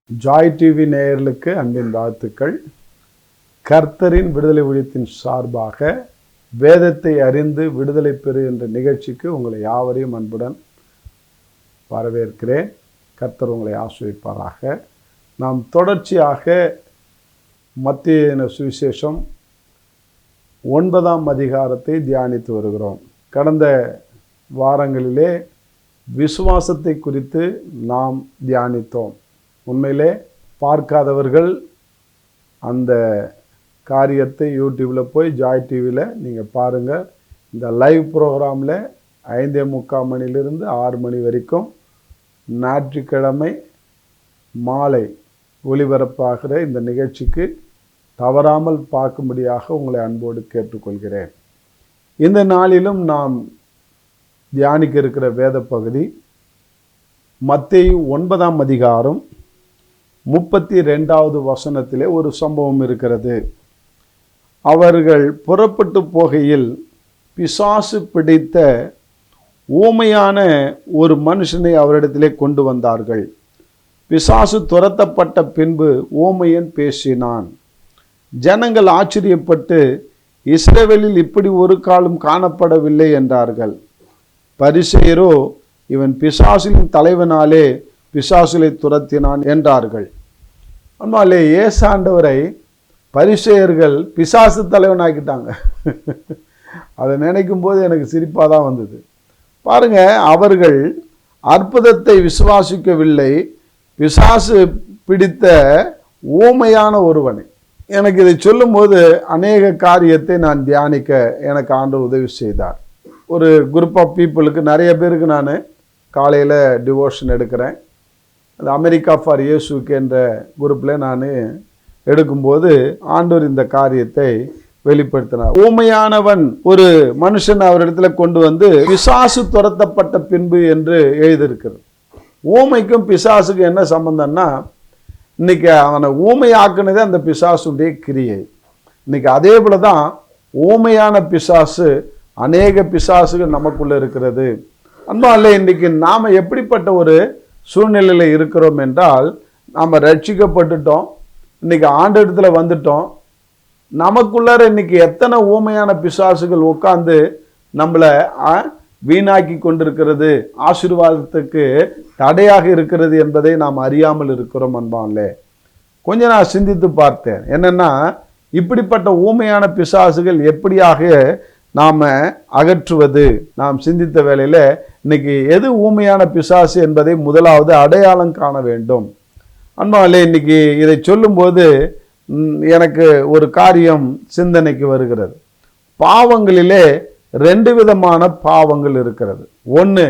Joy TV நேயர்களுக்கு அன்பின் வாழ்த்துக்கள். கர்த்தரின் விடுதலை ஊழியத்தின் சார்பாக வேதத்தை அறிந்து விடுதலை பெறு என்ற நிகழ்ச்சிக்கு உங்களை யாவரையும் அன்புடன் வரவேற்கிறேன். கர்த்தர் உங்களை ஆசீர்வதிப்பாராக. நாம் தொடர்ச்சியாக மத்தேயு சுவிசேஷம் 9ஆம் அதிகாரத்தை தியானித்து வருகிறோம். கடந்த வாரங்களிலே விசுவாசத்தை குறித்து நாம் தியானித்தோம். உண்மையிலே பார்க்காதவர்கள் அந்த காரியத்தை யூடியூப்பில் போய் ஜாய் டிவியில் நீங்கள் பாருங்கள். இந்த லைவ் ப்ரோக்ராமில் 5:45 மணிலிருந்து 6 மணி வரைக்கும் ஞாயிற்றுக்கிழமை மாலை ஒளிபரப்பாகிற இந்த நிகழ்ச்சிக்கு தவறாமல் பார்க்கும்படியாக உங்களை அன்போடு கேட்டுக்கொள்கிறேன். இந்த நாளிலும் நாம் தியானிக்க இருக்கிற வேத பகுதி மத்தேயு 9ஆம் அதிகாரம் 32வது வசனத்திலே ஒரு சம்பவம் இருக்கிறது. அவர்கள் புறப்பட்டு போகையில் பிசாசு பிடித்த ஊமையான ஒரு மனுஷனை அவரிடத்திலே கொண்டு வந்தார்கள். பிசாசு துரத்தப்பட்ட பின்பு ஊமையன் பேசினான். ஜனங்கள் ஆச்சரியப்பட்டு, இஸ்ரவேலில் இப்படி ஒரு காலம் காணப்படவில்லை என்றார்கள். பரிசேயரோ, இவன் பிசாசின் தலைவனாலே பிசாசுகளை துரத்தினான் என்றார்கள். அம்மாலே ஏசாண்டவரை பரிசேயர்கள் பிசாசு தலைவனாக்கிட்டாங்க. அதை நினைக்கும் போது எனக்கு சிரிப்பாக தான் வந்தது. பாருங்க, அவர்கள் அற்புதத்தை விசுவாசிக்கவில்லை, பிசாசு பிடித்த ஊமையான ஒருவனை. எனக்கு இதை சொல்லும்போது அநேக காரியத்தை நான் தியானிக்க எனக்கு ஆண்டவர் உதவி செய்தார். ஒரு குரூப் ஆஃப் பீப்புளுக்கு, நிறைய பேருக்கு நான் காலையில் டிவோஷன் எடுக்கிறேன். அது அமெரிக்கா ஃபார் இயேசுக்கு என்ற குரூப்பில் நான் எடுக்கும்போது ஆண்டவர் இந்த காரியத்தை வெளிப்படுத்தினார். ஊமையானவன் ஒரு மனுஷன் அவரிடத்துல கொண்டு வந்து பிசாசு துரத்தப்பட்ட பின்பு என்று எழுதியிருக்கிறது. ஊமைக்கும் பிசாசுக்கும் என்ன சம்பந்தம்னா, இன்னைக்கு அவனை ஊமையாக்குனதே அந்த பிசாசுடைய கிரியை. இன்னைக்கு அதே போல தான் ஊமையான பிசாசு அநேக பிசாசுகள் நமக்குள்ள இருக்கிறது. அன்பாலே, இன்னைக்கு நாம் எப்படிப்பட்ட ஒரு சூழ்நிலையில் இருக்கிறோம் என்றால், நாம் ரட்சிக்கப்பட்டுட்டோம், இன்னைக்கு ஆண்டவரிடத்துல வந்துட்டோம். நமக்குள்ளார இன்னைக்கு எத்தனை ஊமையான பிசாசுகள் உட்கார்ந்து நம்மளை வீணாக்கி கொண்டிருக்கிறது, ஆசீர்வாதத்துக்கு தடையாக இருக்கிறது என்பதை நாம் அறியாமல் இருக்கிறோம். அன்பாலே, கொஞ்சம் நான் சிந்தித்து பார்த்தேன். என்னன்னா, இப்படிப்பட்ட ஊமையான பிசாசுகள் எப்படியாக நாம் அகற்றுவது? நாம் சிந்தித்த வேளையில் இன்னைக்கு எது ஊமையான பிசாசு என்பதை முதலாவது அடையாளம் காண வேண்டும். அன்பாலே, இன்னைக்கு இதை சொல்லும்போது எனக்கு ஒரு காரியம் சிந்தனைக்கு வருகிறது. பாவங்களிலே 2 விதமான பாவங்கள் இருக்கிறது. ஒன்று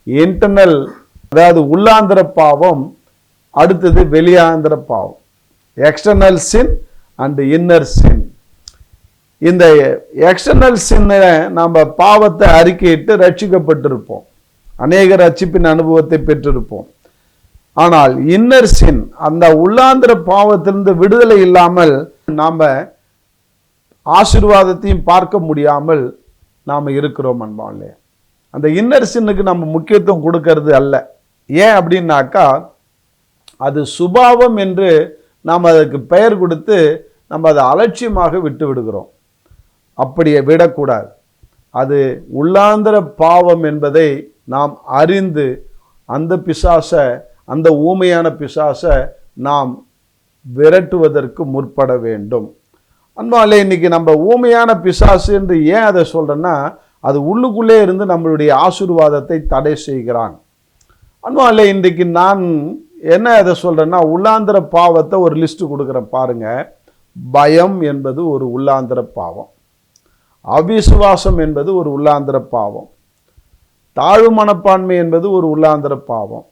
இன்டர்னல், அதாவது உள்ளாந்திர பாவம். அடுத்தது வெளியாந்திர பாவம், எக்ஸ்டர்னல் சின் அண்ட் இன்னர் சின். இந்த எக்ஸ்டர்னல் சின்ன நம்ம பாவத்தை அறிக்கையிட்டு ரட்சிக்கப்பட்டிருப்போம், அநேக ரட்சிப்பின் அனுபவத்தை பெற்றிருப்போம். ஆனால் இன்னர் சின், அந்த உள்ளாந்திர பாவத்திலிருந்து விடுதலை இல்லாமல் நாம் ஆசீர்வாதத்தையும் பார்க்க முடியாமல் நாம் இருக்கிறோம். அன்பாலே, அந்த இன்னர் சின்னுக்கு நம்ம முக்கியத்துவம் கொடுக்கறது அல்ல. ஏன் அப்படின்னாக்கா, அது சுபாவம் என்று நாம் அதுக்கு பெயர் கொடுத்து நம்ம அதை அலட்சியமாக விட்டு விடுகிறோம். அப்படியே விடக்கூடாது. அது உள்ளாந்திர பாவம் என்பதை நாம் அறிந்து அந்த பிசாசை, அந்த ஊமையான பிசாசை நாம் விரட்டுவதற்கு முற்பட வேண்டும். அன்பாலே, இன்னைக்கு நம்ம ஊமையான பிசாசு என்று ஏன் அதை சொல்றேன்னா, அது உள்ளுக்குள்ளே இருந்து நம்மளுடைய ஆசீர்வாதத்தை தடை செய்கிறான். அன்பாலே, இன்றைக்கு நான் என்ன அதை சொல்றேன்னா, உள்ளாந்திர பாவத்தை ஒரு லிஸ்ட் கொடுக்குறேன் பாருங்க. பயம் என்பது ஒரு உள்ளாந்திர பாவம். அவிசுவாசம் என்பது ஒரு உள்ளாந்திர பாவம். தாழ்வு மனப்பான்மை என்பது ஒரு உள்ளாந்திர பாவம்.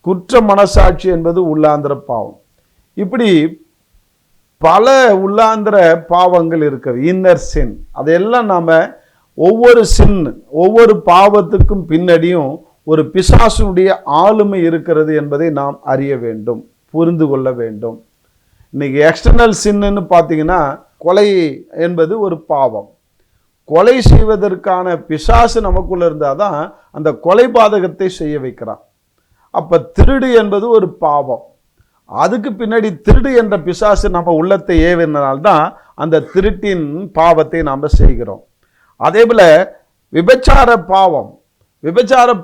குற்ற மனசாட்சி என்பது உள்ளாந்திர பாவம். இப்படி பல உள்ளாந்திர பாவங்கள் இருக்கிறது, இன்னர் சின். அதையெல்லாம் நாம் ஒவ்வொரு சின், ஒவ்வொரு பாவத்துக்கும் பின்னடியும் ஒரு பிசாசுடைய ஆளுமை இருக்கிறது என்பதை நாம் அறிய வேண்டும், புரிந்து கொள்ள வேண்டும். இன்னைக்கு எக்ஸ்டர்னல் சின்னு பார்த்தீங்கன்னா, கொலை என்பது ஒரு பாவம். கொலை செய்வதற்கான பிசாசு நமக்குள்ள இருந்தால் தான் அந்த கொலை பாதகத்தை செய்ய வைக்கிறான். அப்போ திருடு என்பது ஒரு பாவம். அதுக்கு பின்னாடி திருடு என்ற பிசாசு நம்ம உள்ளத்தை ஏவினால்தான் அந்த திருட்டின் பாவத்தை நாம் செய்கிறோம். அதே போல விபச்சார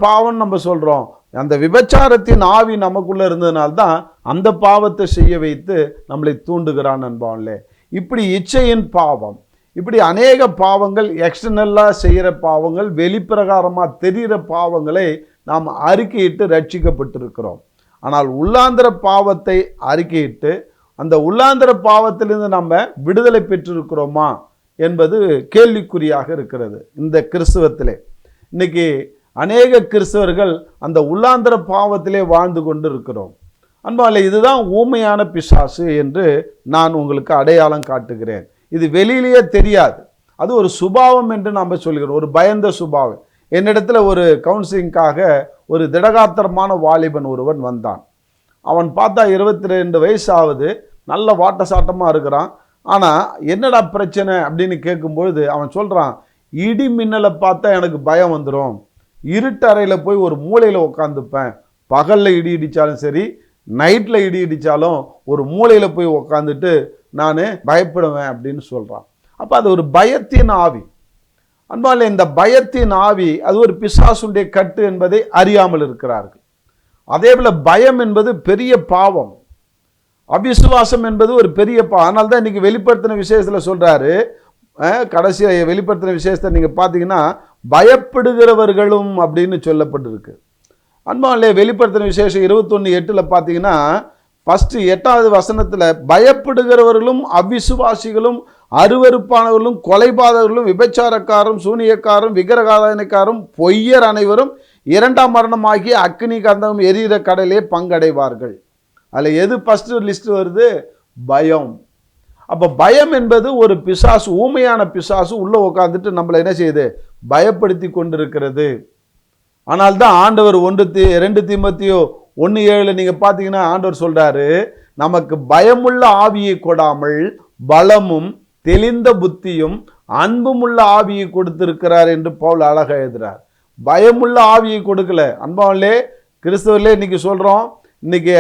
பாவம் நம்ம சொல்றோம். அந்த விபச்சாரத்தின் ஆவி நமக்குள்ள இருந்ததுனால்தான் அந்த பாவத்தை செய்ய வைத்து நம்மளை தூண்டுகிறான் அன்பான்லே. இப்படி இச்சையின் பாவம், இப்படி அநேக பாவங்கள், எக்ஸ்டர்னலா செய்கிற பாவங்கள், வெளிப்பிரகாரமா தெரிகிற பாவங்களை நாம் அறிக்கையிட்டு ரட்சிக்கப்பட்டிருக்கிறோம். ஆனால் உள்ளாந்திர பாவத்தை அறிக்கையிட்டு அந்த உள்ளாந்திர பாவத்திலிருந்து நம்ம விடுதலை பெற்றிருக்கிறோமா என்பது கேள்விக்குறியாக இருக்கிறது. இந்த கிறிஸ்தவத்திலே இன்னைக்கு அநேக கிறிஸ்தவர்கள் அந்த உள்ளாந்திர பாவத்திலே வாழ்ந்து கொண்டு இருக்கிறோம். அன்பாலே, இதுதான் ஊமையான பிசாசு என்று நான் உங்களுக்கு அடையாளம் காட்டுகிறேன். இது வெளியிலேயே தெரியாது, அது ஒரு சுபாவம் என்று நாம் சொல்கிறோம், ஒரு பயந்த சுபாவம். என்னிடத்துல ஒரு கவுன்சிலிங்காக ஒரு திடகாத்திரமான வாலிபன் ஒருவன் வந்தான். அவன் பார்த்தா 22 வயசு ஆகுது, நல்ல வாட்ட சாட்டமாக இருக்கிறான். ஆனால் என்னடா பிரச்சனை அப்படின்னு கேட்கும்பொழுது அவன் சொல்கிறான், இடி மின்னலை பார்த்தா எனக்கு பயம் வந்துடும், இருட்டு அறையில் போய் ஒரு மூலையில் உட்காந்துப்பேன், பகலில் இடி இடித்தாலும் சரி நைட்டில் இடி இடித்தாலும் ஒரு மூலையில் போய் உட்காந்துட்டு நான் பயப்படுவேன் அப்படின்னு சொல்கிறான். அப்போ அது ஒரு பயத்தின் ஆவி. அன்பாலே, இந்த பயத்தின் ஆவி அது ஒரு பிசாசுடைய கட்டு என்பதை அறியாமல் இருக்கிறார்கள். அதே போல பயம் என்பது பெரிய பாவம், அவிசுவாசம் என்பது ஒரு பெரிய பாவம். அதனால தான் இன்னைக்கு வெளிப்படுத்தின விசேஷத்தில் சொல்றாரு, கடைசி வெளிப்படுத்தின விசேஷத்தை நீங்க பார்த்தீங்கன்னா பயப்படுகிறவர்களும் அப்படின்னு சொல்லப்பட்டிருக்கு. அன்பாலே, வெளிப்படுத்தின விசேஷம் 21:8 பார்த்தீங்கன்னா ஃபர்ஸ்ட் 8வது வசனத்தில் பயப்படுகிறவர்களும் அவிசுவாசிகளும் அருவருப்பானவர்களும் கொலைபாதகர்களும் விபச்சாரக்காரும் சூனியக்காரும் விக்கிரகாராதனைக்காரும் பொய்யர் அனைவரும் 2ஆம் மரணமாகிய அக்னி கந்தகம் எரிகிற கடலே பங்கடைவார்கள். அதில் எது ஃபர்ஸ்ட் லிஸ்ட் வருது? பயம். அப்போ பயம் என்பது ஒரு பிசாசு, ஊமையான பிசாசு உள்ள உட்காந்துட்டு நம்மளை என்ன செய்யுது? பயப்படுத்தி கொண்டிருக்கிறது. ஆனால் தான் ஆண்டவர் 2 தீமோத்தேயு 1:7 நீங்க பார்த்தீங்கன்னா ஆண்டவர் சொல்றாரு, நமக்கு பயமுள்ள ஆவியை கொடாமல் பலமும் தெளிந்த புத்தியும் அன்புமுள்ள ஆவியை கொடுத்திருக்கிறார் என்று பவுல் அழகா எழுதுறார். பயமுள்ள ஆவியை கொடுக்கல. அன்பாவிலே கிறிஸ்தவர்களே, இன்னைக்கு சொல்றோம், இன்னைக்கு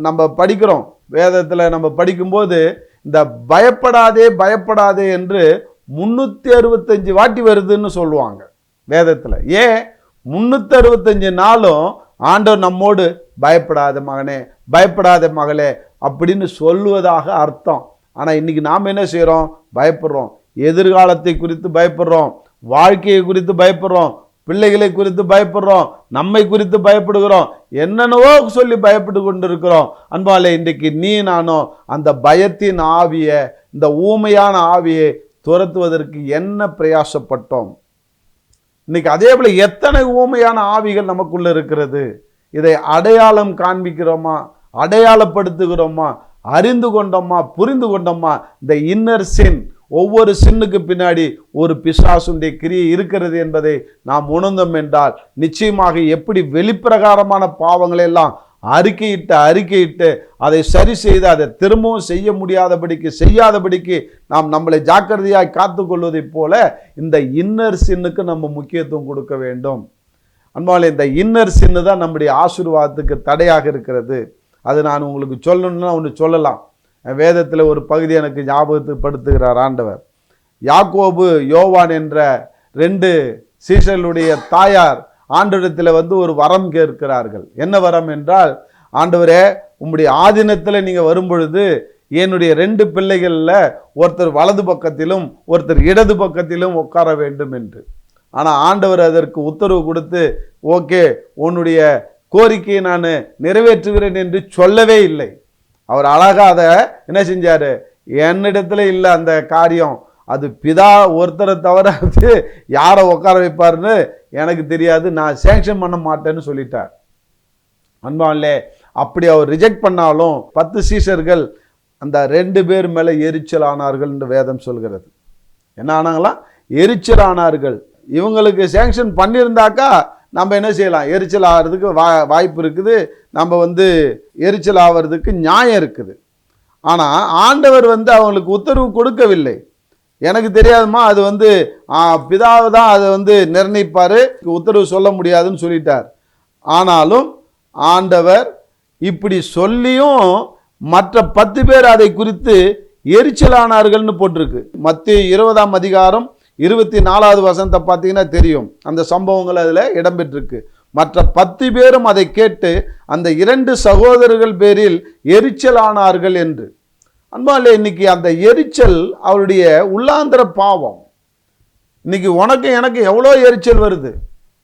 நம்ம படிக்கிறோம், வேதத்தில் நம்ம படிக்கும்போது இந்த பயப்படாதே பயப்படாதே என்று 365 வாட்டி வருதுன்னு சொல்லுவாங்க வேதத்தில். ஏன் 365 நாளும் ஆண்டவர் நம்மோடு பயப்படாத மகனே பயப்படாத மகளே அப்படின்னு சொல்லுவதாக அர்த்தம். ஆனால் இன்னைக்கு நாம் என்ன செய்கிறோம்? பயப்படுறோம். எதிர்காலத்தை குறித்து பயப்படுறோம், வாழ்க்கையை குறித்து பயப்படுறோம், பிள்ளைகளை குறித்து பயப்படுறோம், நம்மை குறித்து பயப்படுகிறோம், என்னென்னவோ சொல்லி பயப்பட்டு கொண்டு இருக்கிறோம். அன்பாலே, இன்றைக்கு நீ நானும் அந்த பயத்தின் ஆவியை, இந்த ஊமையான ஆவியை துரத்துவதற்கு என்ன பிரயாசப்பட்டோம்? இன்னைக்கு அதே போல எத்தனை ஊமையான ஆவிகள் நமக்குள்ள இருக்கிறது. இதை அடையாளம் காண்பிக்கிறோமா? அடையாளப்படுத்துகிறோமா? அறிந்து கொண்டோமா? புரிந்து கொண்டோமா? இந்த இன்னர் சின், ஒவ்வொரு சின்னுக்கு பின்னாடி ஒரு பிசாசுடைய கிரியை இருக்கிறது என்பதை நாம் உணர்ந்தோம் என்றால் நிச்சயமாக எப்படி வெளிப்பிரகாரமான பாவங்களை எல்லாம் அறிக்கையிட்டு அதை சரி செய்து அதை திரும்பவும் செய்யாதபடிக்கு நாம் நம்மளை ஜாக்கிரதையாய் காத்து கொள்வதைப் போல இந்த இன்னர் சின்னுக்கு நம்ம முக்கியத்துவம் கொடுக்க வேண்டும். அன்பாலே, இந்த இன்னர் சின்னு தான் நம்முடைய ஆசீர்வாதத்துக்கு தடையாக இருக்கிறது. அது நான் உங்களுக்கு சொல்லணும்னா ஒன்று சொல்லலாம். வேதத்தில் ஒரு பகுதி எனக்கு ஞாபகப்படுத்துகிறார் ஆண்டவர். யாக்கோபு யோவான் என்ற 2 சீஷர்களுடைய தாயார் ஆண்டவரிடத்தில் ஒரு வரம் கேட்கிறார்கள். என்ன வரம் என்றால், ஆண்டவரே, உம்முடைய ஆதீனத்தில் நீங்கள் வரும்பொழுது என்னுடைய 2 பிள்ளைகளில் ஒருத்தர் வலது பக்கத்திலும் ஒருத்தர் இடது பக்கத்திலும் உட்கார வேண்டும் என்று. ஆனால் ஆண்டவர் அதற்கு உத்தரவு கொடுத்து, ஓகே, உன்னுடைய கோரிக்கையை நான் நிறைவேற்றுகிறேன் என்று சொல்லவே இல்லை. அவர் அழகாக அதை என்ன செஞ்சார்? என்னிடத்துல இல்லை அந்த காரியம், அது பிதா ஒருத்தரை தவிர யாரை உட்கார வைப்பார்னு எனக்கு தெரியாது, நான் சேங்ஷன் பண்ண மாட்டேன்னு சொல்லிட்டார். அன்பாலே, அப்படி அவர் ரிஜெக்ட் பண்ணாலும் 10 சீஷர்கள் அந்த 2 பேர் மேலே எரிச்சல் ஆனார்கள் என்று வேதம் சொல்கிறது. என்ன ஆனாங்களா? எரிச்சல் ஆனார்கள். இவங்களுக்கு சேங்ஷன் பண்ணியிருந்தாக்கா நம்ம என்ன செய்யலாம்? எரிச்சல் ஆகிறதுக்கு வாய்ப்பு இருக்குது, நம்ம எரிச்சல் ஆகிறதுக்கு நியாயம் இருக்குது. ஆனால் ஆண்டவர் அவங்களுக்கு உத்தரவு கொடுக்கவில்லை. எனக்கு தெரியாதுமா, அது பிதாவை தான் அதை நிர்ணயிப்பார், உத்தரவு சொல்ல முடியாதுன்னு சொல்லிட்டார். ஆனாலும் ஆண்டவர் இப்படி சொல்லியும் மற்ற 10 பேர் அதை குறித்து எரிச்சலானார்கள்னு போட்டிருக்கு. மத்தேயு 20ஆம் அதிகாரம் 24வது வசனத்தை பார்த்தீங்கன்னா தெரியும், அந்த சம்பவங்கள் அதில் இடம்பெற்றிருக்கு. மற்ற 10 பேரும் அதை கேட்டு அந்த 2 சகோதரர்கள் பேரில் எரிச்சலானார்கள் என்று. அன்பாலே, இன்னைக்கு அந்த எரிச்சல் அவருடைய உள்ளாந்திர பாவம். இன்னைக்கு உனக்கு எனக்கு எவ்வளோ எரிச்சல் வருது,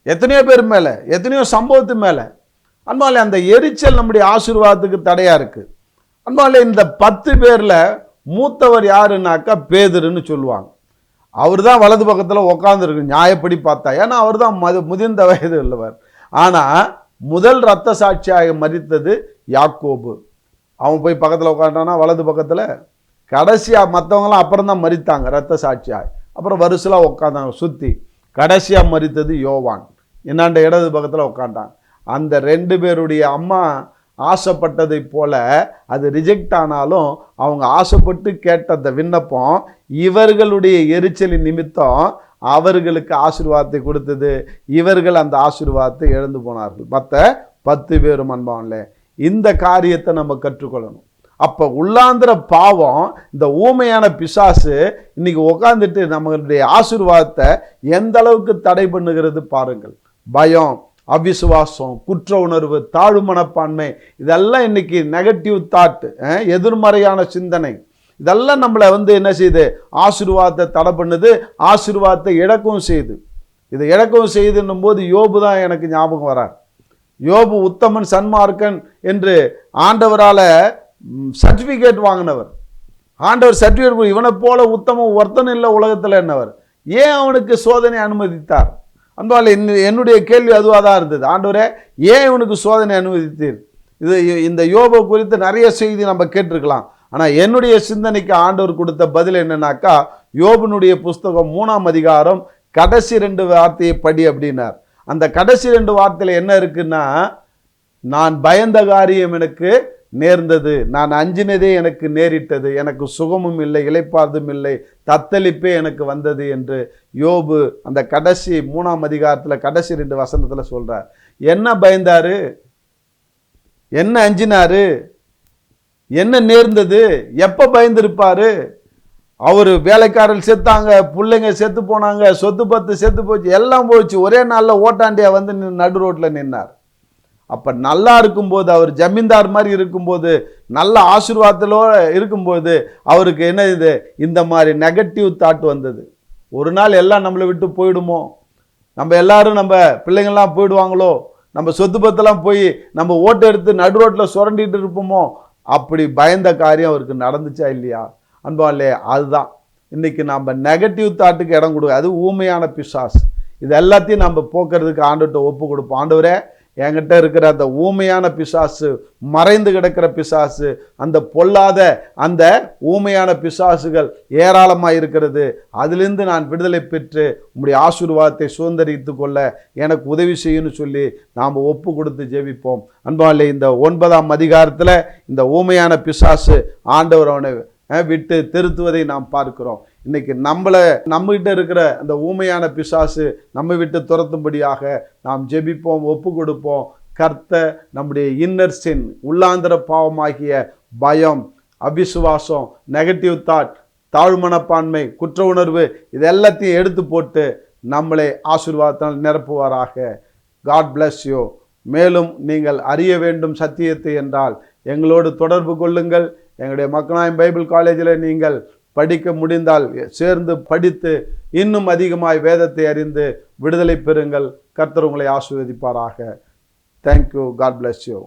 எத்தனையோ பேர் மேலே, எத்தனையோ சம்பவத்து மேலே. அன்பாலே, அந்த எரிச்சல் நம்முடைய ஆசீர்வாதத்துக்கு தடையா இருக்கு. அன்பாலே, இந்த 10 பேர்ல மூத்தவர் யாருன்னாக்கா பேதுருன்னு சொல்லுவாங்க. அவர் தான் வலது பக்கத்தில் உட்காந்துருக்கு நியாயப்படி பார்த்தா, ஏன்னா அவர் தான் முதிர்ந்த வயது உள்ளவர். ஆனால் முதல் இரத்த சாட்சியாக மரித்தது யாக்கோபு. அவன் போய் பக்கத்தில் உட்காண்டானா வலது பக்கத்தில். கடைசியாக மற்றவங்களாம் அப்புறம் தான் மரித்தாங்க இரத்த சாட்சியாக, அப்புறம் வரிசலாக உட்காந்தாங்க சுற்றி. கடைசியாக மரித்தது யோவான், என்னாண்ட இடது பக்கத்தில் உட்காண்டாங்க. அந்த 2 பேருடைய அம்மா ஆசைப்பட்டதை போல அது ரிஜெக்ட் ஆனாலும் அவங்க ஆசைப்பட்டு கேட்ட அந்த விண்ணப்பம் இவர்களுடைய எரிச்சலின் நிமித்தம் அவர்களுக்கு ஆசீர்வாதத்தை கொடுத்தது. இவர்கள் அந்த ஆசீர்வாதத்தை இழந்து போனார்கள். மற்ற 10 பேரும் அன்பான்ல இந்த காரியத்தை நம்ம கற்றுக்கொள்ளணும். அப்போ உள்ளாந்திர பாவம், இந்த ஊமையான பிசாசு இன்னைக்கு உட்காந்துட்டு நம்மளுடைய ஆசீர்வாதத்தை எந்த அளவுக்கு தடை பண்ணுகிறது பாருங்கள். பயம், அவிசுவாசம், குற்ற உணர்வு, தாழ்வு மனப்பான்மை, இதெல்லாம் இன்னைக்கு நெகட்டிவ் தாட், எதிர்மறையான சிந்தனை, இதெல்லாம் நம்மளை என்ன செய்யுது, ஆசீர்வாதத்தை தடை பண்ணுது, ஆசீர்வாதத்தை இழக்கவும் செய்யுது. இதை இழக்கவும் செய்யுதுன்னும் போது யோபு தான் எனக்கு ஞாபகம் வரார். யோபு உத்தமன் சன்மார்க்கன் என்று ஆண்டவரால் சர்டிஃபிகேட் வாங்கினவர். ஆண்டவர் சர்டிஃபிகேட், இவனை போல உத்தமம் ஒருத்தனும் இல்லை உலகத்தில் என்னவர், ஏன் அவனுக்கு சோதனை அனுமதித்தார்? அன்பால் என்னுடைய கேள்வி அதுவாக தான் இருந்தது. ஆண்டவரே, ஏன் இவனுக்கு சோதனை அனுமதித்தீர்? இந்த யோபு குறித்து நிறைய செய்தி நம்ம கேட்டிருக்கலாம். ஆனால் என்னுடைய சிந்தனைக்கு ஆண்டவர் கொடுத்த பதில் என்னன்னாக்கா, யோபுனுடைய புஸ்தகம் 3ஆம் அதிகாரம் கடைசி 2 வார்த்தையை படி அப்படின்னார். அந்த கடைசி 2 வார்த்தையில் என்ன இருக்குன்னா, நான் பயந்த காரியம் எனக்கு நேர்ந்தது, நான் அஞ்சினதே எனக்கு நேரிட்டது, எனக்கு சுகமும் இல்லை, இளைப்பாறுதும் இல்லை, தத்தளிப்பே எனக்கு வந்தது என்று யோபு அந்த கடைசி 3ஆம் அதிகாரத்தில் கடைசி 2 வசனத்தில் சொல்றார். என்ன பயந்தாரு, என்ன அஞ்சினாரு, என்ன நேர்ந்தது, எப்போ பயந்துருப்பாரு? அவர் வேலைக்காரர்கள் செத்தாங்க, பிள்ளைங்க செத்து போனாங்க, சொத்து பத்து செத்து போச்சு, எல்லாம் போச்சு. ஒரே நாளில் ஓட்டாண்டியா வந்து நடு ரோட்டில் நின்னார். அப்போ நல்லா இருக்கும்போது, அவர் ஜமீன்தார் மாதிரி இருக்கும்போது, நல்ல ஆசீர்வாதத்தோடு இருக்கும்போது அவருக்கு என்ன இது, இந்த மாதிரி நெகட்டிவ் தாட் வந்தது. ஒரு நாள் எல்லாம் நம்மளை விட்டு போயிடுமோ, நம்ம எல்லாரும் நம்ம பிள்ளைங்கள்லாம் போயிடுவாங்களோ, நம்ம சொத்து பத்தெல்லாம் போய் நம்ம ஓட்டு எடுத்து நடு ரோட்டில் சுரண்டிட்டு இருப்போமோ, அப்படி பயந்த காரியம் அவருக்கு நடந்துச்சா இல்லையா? அன்பாலே, அதுதான் இன்னைக்கு நம்ம நெகட்டிவ் தாட்டுக்கு இடம் கொடுக்க, அது ஊமையான பிசாசு. இது எல்லாத்தையும் நம்ம போக்குறதுக்கு ஆண்டவர்கிட்ட ஒப்பு கொடுப்போம். ஆண்டவரே, என்கிட்ட இருக்கிற அந்த ஊமையான பிசாசு, மறைந்து கிடக்கிற பிசாசு, அந்த பொல்லாத அந்த ஊமையான பிசாசுகள் ஏராளமாக இருக்கிறது, அதிலிருந்து நான் விடுதலை பெற்று உம்முடைய ஆசீர்வாதத்தை சுதந்திரித்து கொள்ள எனக்கு உதவி செய்யணும்னு சொல்லி நாம் ஒப்பு கொடுத்து ஜெபிப்போம். அன்பாலே, இந்த 9ஆம் அதிகாரத்தில் இந்த ஊமையான பிசாசு ஆண்டவர் அவனை விட்டு திருத்துவதை நாம் பார்க்கிறோம். இன்னைக்கு நம்மகிட்ட இருக்கிற அந்த ஊமையான பிசாசு நம்ம விட்டு துரத்தும்படியாக நாம் ஜெபிப்போம், ஒப்பு கொடுப்போம். கர்த்தர் நம்முடைய இன்னர் சின், உள்ளாந்திர பாவமாகிய பயம், அவிசுவாசம், நெகட்டிவ் தாட், தாழ்மனப்பான்மை, குற்ற உணர்வு, இது எல்லாத்தையும் எடுத்து போட்டு நம்மளை ஆசீர்வாதத்தால் நிரப்புவாராக. God bless you. மேலும் நீங்கள் அறிய வேண்டும் சத்தியத்தை என்றால் எங்களோடு தொடர்பு கொள்ளுங்கள். எங்களுடைய மக்கனாயம் பைபிள் காலேஜில் நீங்கள் படிக்க முடிந்தால் சேர்ந்து படித்து இன்னும் அதிகமாய் வேதத்தை அறிந்து விடுதலை பெறுங்கள். கர்த்தர் உங்களை ஆசீர்வதிப்பாராக. தேங்க்யூ. God bless you.